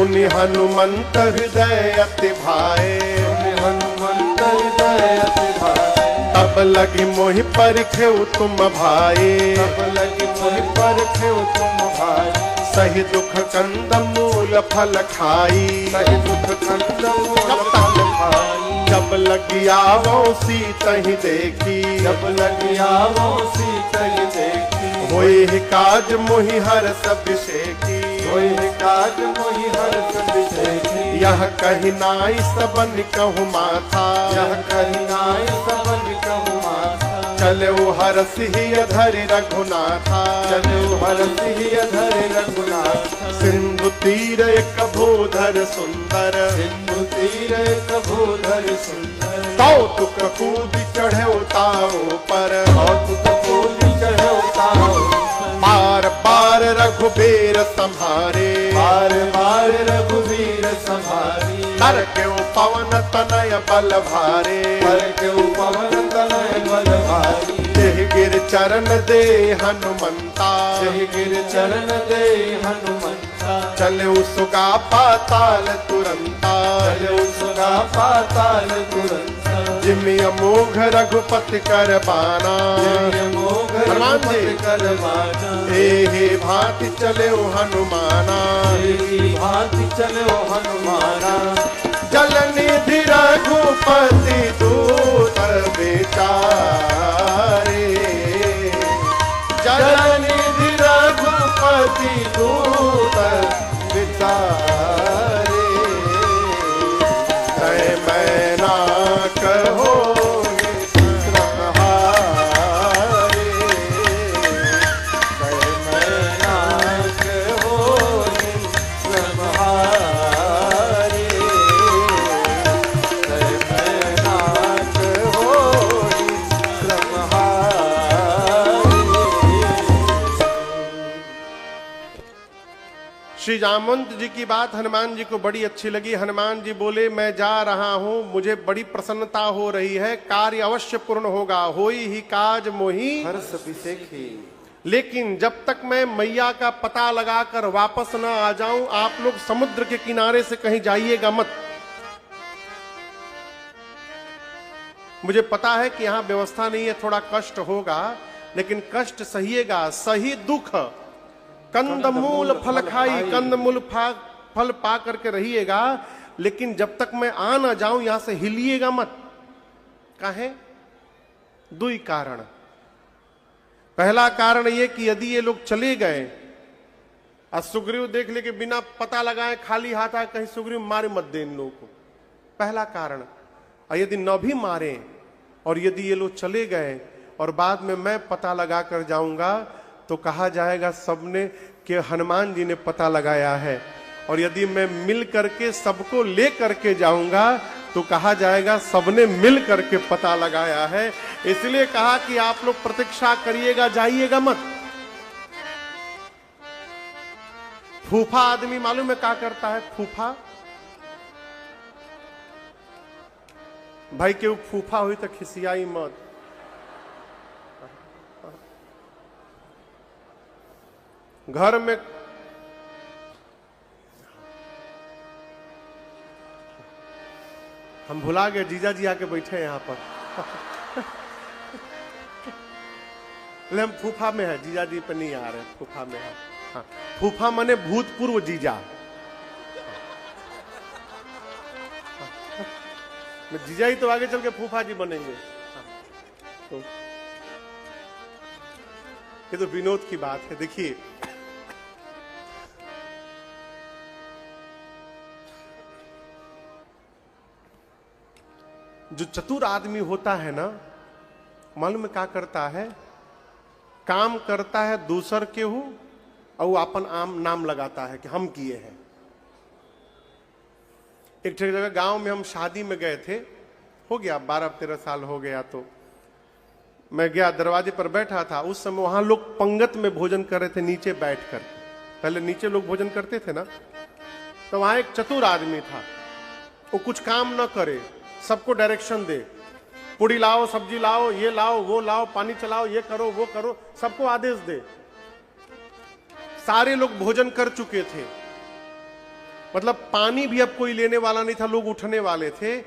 सुनि हनुमंत हृदय अति भाए, हनुमंत हृदय अति भाए। तब लगी मोहि परखेउ तुम भाए, तब लगी मोहि परखेउ तुम भाए। सही दुख कंद मूल फल खाई, सही दुख कंद मूल फल खाई। जब लगी आवो सीतहि देखी, जब लगी आवो सीतहि देखी। होई काज मोहि हरष अभिषेकी, होई काज मोहि हरष अभिषेकी। यह कही नाई सबन कहु माथा, यह कही नाई सबन कहु माथा। चलो हरषि धरि रघुनाथा, चलो हरषि धरि रघुनाथा। सिंधु तीर एक भूधर सुंदर, सिंधु तीर एक भूधर सुंदर। कौतुक कूद चढ़े ताओ पर, कौतुक कूद चढ़े ताओ पर। बार बार रघुबीर संहारे, बार बार रघुबीर संहारी। कर के पवन तनय बल भारे, कर के पवन तनय बल भारी। जय गिर चरण दे हनुमंता, जय गिर चरण दे हनुमंता। चले सुगा पाताल तुरंता, चले सुगा पाताल तुरंता। जिमि अमोघ रघुपति कर बाना, हनुमान जी कर बाना। हे भांति चले हनुमाना, भांति चले हनुमाना। जल निधि रघुपति दूत बेचारे, जल निधि रघुपति दूत बेचारे। तय मैं ना कहो श्री जामवंत जी की बात हनुमान जी को बड़ी अच्छी लगी। हनुमान जी बोले, मैं जा रहा हूं, मुझे बड़ी प्रसन्नता हो रही है, कार्य अवश्य पूर्ण होगा, होई ही काज मोहि हर्ष अभिषेकी। लेकिन जब तक मैं मैया का पता लगाकर वापस न आ जाऊं, आप लोग समुद्र के किनारे से कहीं जाइएगा मत। मुझे पता है कि यहां व्यवस्था नहीं है, थोड़ा कष्ट होगा, लेकिन कष्ट सहिएगा। सही दुख कंदमूल फल खाई, कंदमूल फल पा करके रहिएगा, लेकिन जब तक मैं आ ना जाऊं यहां से हिलिएगा मत। काहे? दुई कारण। पहला कारण यह कि यदि ये लोग चले गए और सुग्रीव देख ले कि बिना पता लगाए खाली हाथ आए, कहीं सुग्रीव मारे मत दे इन लोगों को, पहला कारण। और यदि न भी मारे और यदि ये लोग चले गए और बाद में मैं पता लगा कर जाऊंगा, तो कहा जाएगा सबने कि हनुमान जी ने पता लगाया है। और यदि मैं मिल करके सबको ले करके जाऊंगा, तो कहा जाएगा सबने मिल करके पता लगाया है। इसलिए कहा कि आप लोग प्रतीक्षा करिएगा, जाइएगा मत। फूफा आदमी मालूम है क्या करता है? फूफा भाई के फूफा हुई तो खिसियाई मत। घर में हम भुला गए, जीजा जी आके बैठे हैं यहां पर। हम फूफा में है, जीजा जी पे नहीं आ रहे, फूफा में है। हाँ, फूफा माने भूतपूर्व जीजा। जीजा ही तो आगे चल के फूफा जी बनेंगे। तो ये तो विनोद की बात है। देखिए, जो चतुर आदमी होता है ना, मालूम क्या करता है? काम करता है दूसर के हूं और वो अपन आम नाम लगाता है कि हम किए हैं। एक जगह गांव में हम शादी में गए थे, हो गया 12-13 साल हो गया। तो मैं गया, दरवाजे पर बैठा था। उस समय वहां लोग पंगत में भोजन कर रहे थे, नीचे बैठकर। पहले नीचे लोग भोजन करते थे ना। तो वहां एक चतुर आदमी था, वो कुछ काम न करे, सबको डायरेक्शन दे, पूड़ी लाओ, सब्जी लाओ, ये लाओ, वो लाओ, पानी चलाओ, ये करो, वो करो, सबको आदेश दे। सारे लोग भोजन कर चुके थे। मतलब पानी भी अब कोई लेने वाला नहीं था, लोग उठने वाले थे।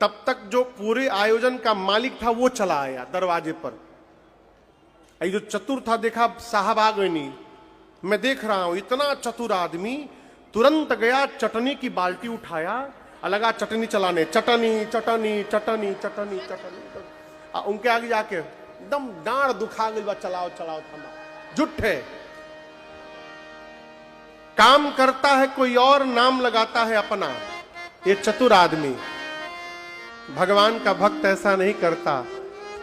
तब तक जो पूरे आयोजन का मालिक था वो चला आया दरवाजे पर। ये जो चतुर था, देखा साहब आ गए नहीं, मैं देख रहा हूं इतना चतुर आदमी। तुरंत गया, चटनी की बाल्टी उठाया और लगा चटनी चलाने, चटनी चटनी चटनी चटनी चटनी। उनके आगे जाके एकदम डांड दुखा गई, चलाओ चलाओ थमा, जुट है। काम करता है कोई और, नाम लगाता है अपना। ये चतुर आदमी। भगवान का भक्त ऐसा नहीं करता।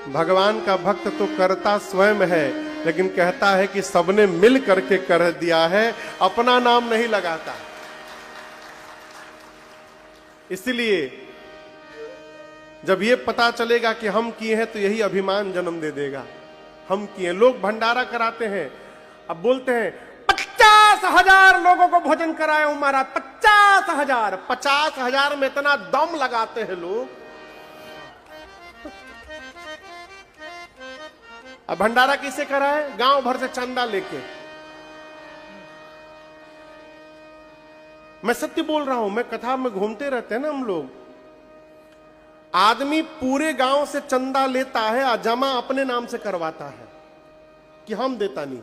भगवान का भक्त तो करता स्वयं है, लेकिन कहता है कि सबने मिल करके कर दिया है, अपना नाम नहीं लगाता। इसलिए जब ये पता चलेगा कि हम किए हैं तो यही अभिमान जन्म दे देगा। हम किए। लोग भंडारा कराते हैं, अब बोलते हैं 50,000 लोगों को भोजन कराए हूं महाराज, 50,000। 50,000 में इतना दम लगाते हैं लोग। अब भंडारा किसे कराए? गांव भर से चंदा लेके। मैं सत्य बोल रहा हूं, मैं कथा में घूमते रहते हैं ना हम लोग। आदमी पूरे गांव से चंदा लेता है और जमा अपने नाम से करवाता है कि हम देता नहीं।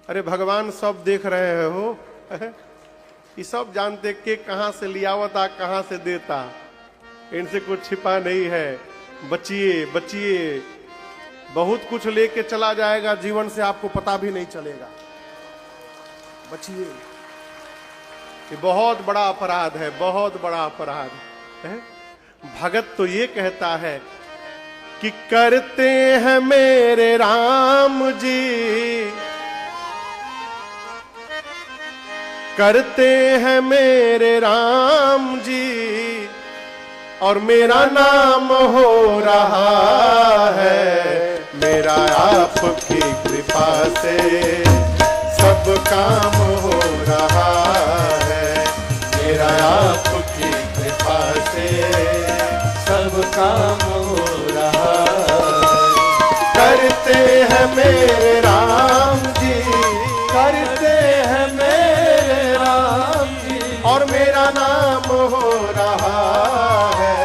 अरे भगवान सब देख रहे हो, ये सब जानते कि कहां से लियावता कहां से देता। इनसे कुछ छिपा नहीं है। बचिए बचिए, बहुत कुछ लेके चला जाएगा जीवन से, आपको पता भी नहीं चलेगा। बचिए, ये बहुत बड़ा अपराध है, बहुत बड़ा अपराध है। भगत तो ये कहता है कि करते हैं मेरे राम जी, करते हैं मेरे राम जी, और मेरा नाम हो रहा है। मेरा आपकी कृपा से सब काम हो रहा है। मेरा आपकी कृपा से सब काम हो रहा है। करते हैं मेरे राम जी, करते हैं मेरे राम जी, और मेरा नाम हो रहा है।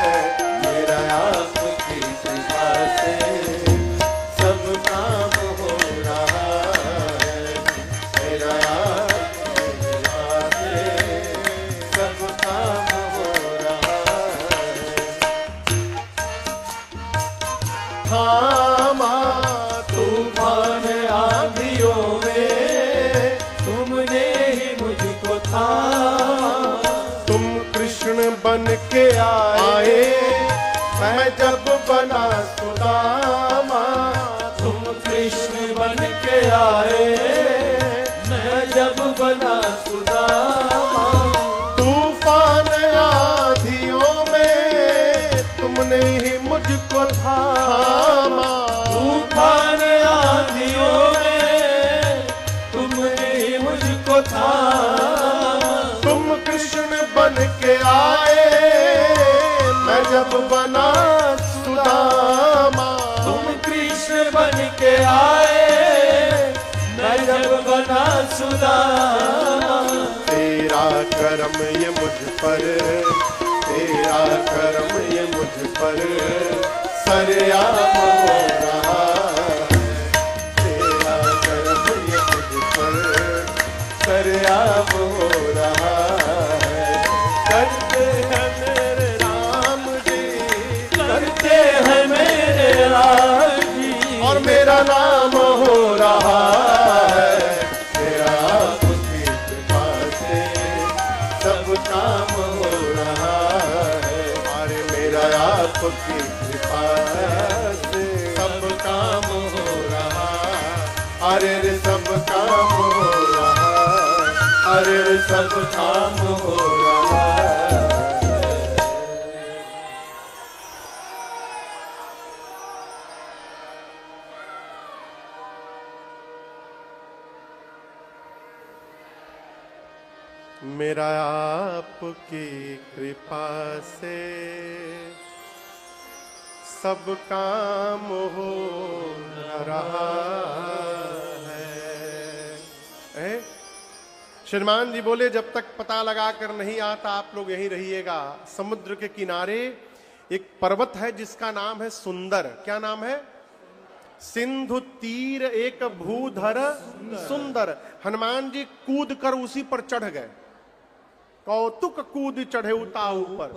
मेरा आपकी कृपा से सब काम हो रहा है। मेरा आपकी कृपा से सब काम हो रहा है। थामा तूफान आंधियों में तुमने ही मुझको थामा। तुम कृष्ण बन के आए, मैं जब बना सुदामा। तुम कृष्ण बन के आए, मैं जब बना सुदामा। तूफान आंधियों में तुमने ही मुझको थामा। तूफान आंधियों में तुमने ही मुझको थामा। तुम कृष्ण बन के आए, मैं जब बना सुदामा। तुम कृष्ण बन के आए, मैं जब बना सुदामा। तेरा करम ये मुझ पर, तेरा करम ये मुझ पर सरेआम हो रहा है। तेरा करम ये मुझ पर सरेआम हो रहा है। करते हैं मेरे राम जी, करते हैं मेरे राम जी, और मेरा नाम हो रहा है। मेरा आपकी कृपा से सब काम हो रहा है। अरे मेरा आपकी कृपा से सब काम हो रहा। अरे रे सब काम हो रहा। अरे रे सब काम हो रहा। मेरा आपकी कृपा से सब काम हो रहा है। श्रीमान जी बोले जब तक पता लगा कर नहीं आता आप लोग यहीं रहिएगा। समुद्र के किनारे एक पर्वत है जिसका नाम है सुंदर। क्या नाम है? सिंधु तीर एक भूधर सुंदर। हनुमान जी कूद कर उसी पर चढ़ गए। कौतुक कूद चढ़े उता ऊपर।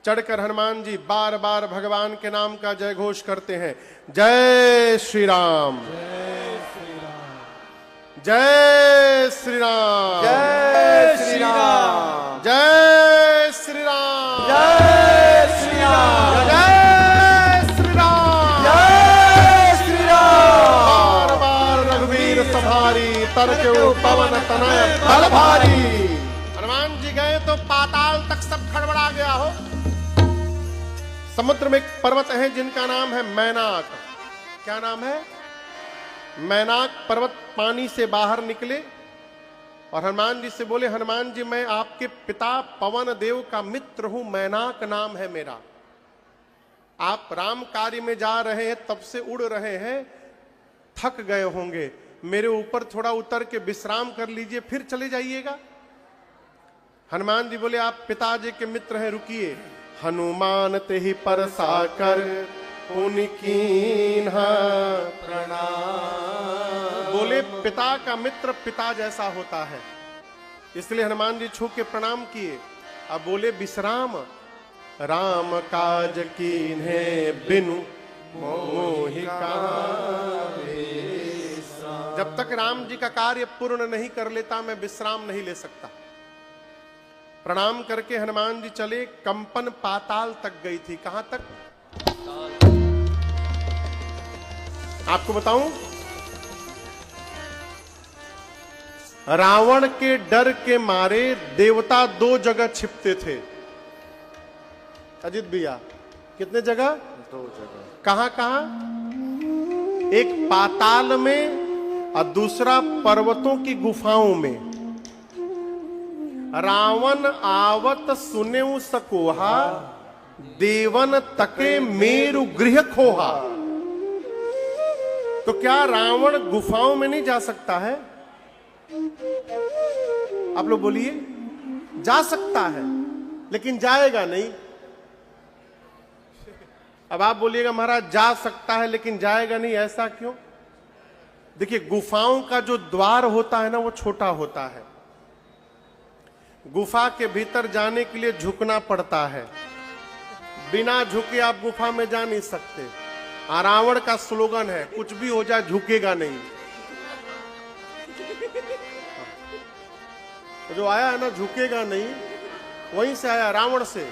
चढ़कर हनुमान जी बार बार भगवान के नाम का जय घोष करते हैं। जय श्री राम, जय श्री राम, जय श्री राम, जय श्री राम, जय श्री राम, जय श्री राम, जय श्री राम। बार बार रघुवीर सभारी तरकेउ पवन तनय बल भारी। हनुमान जी गए तो पाताल तक सब खड़बड़ा गया हो। समुद्र में एक पर्वत है जिनका नाम है मैनाक। क्या नाम है? मैनाक पर्वत पानी से बाहर निकले और हनुमान जी से बोले, हनुमान जी मैं आपके पिता पवन देव का मित्र हूं, मैनाक नाम है मेरा। आप राम कार्य में जा रहे हैं, तब से उड़ रहे हैं, थक गए होंगे, मेरे ऊपर थोड़ा उतर के विश्राम कर लीजिए, फिर चले जाइएगा। हनुमान जी बोले आप पिताजी के मित्र हैं, रुकिए। हनुमान ते ही परसाकर पुनिकीन्हा प्रणाम। बोले पिता का मित्र पिता जैसा होता है, इसलिए हनुमान जी छू के प्रणाम किए। अब बोले विश्राम। राम काज कीन्हे बिनु मोहि काहे। जब तक राम जी का कार्य पूर्ण नहीं कर लेता मैं विश्राम नहीं ले सकता। प्रणाम करके हनुमान जी चले। कंपन पाताल तक गई थी। कहां तक? आपको बताऊं, रावण के डर के मारे देवता 2 जगह छिपते थे। अजित भैया कितने जगह? 2 जगह। कहां कहां? एक पाताल में और दूसरा पर्वतों की गुफाओं में। रावण आवत सुनेउ सकोहा, देवन तके मेरु गृह खोहा। तो क्या रावण गुफाओं में नहीं जा सकता है? आप लोग बोलिए। जा सकता है लेकिन जाएगा नहीं। अब आप बोलिएगा महाराज जा सकता है लेकिन जाएगा नहीं, ऐसा क्यों? देखिए गुफाओं का जो द्वार होता है ना वो छोटा होता है। गुफा के भीतर जाने के लिए झुकना पड़ता है। बिना झुके आप गुफा में जा नहीं सकते। रावण का स्लोगन है कुछ भी हो जाए झुकेगा नहीं। जो आया है ना झुकेगा नहीं, वहीं से आया, रावण से।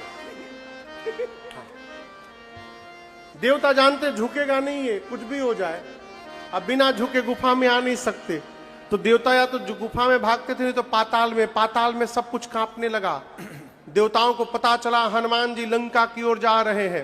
देवता जानते झुकेगा नहीं है, कुछ भी हो जाए। अब बिना झुके गुफा में आ नहीं सकते। तो देवता या तो गुफा में भागते थे, नहीं तो पाताल में। पाताल में सब कुछ कांपने लगा। देवताओं को पता चला हनुमान जी लंका की ओर जा रहे हैं।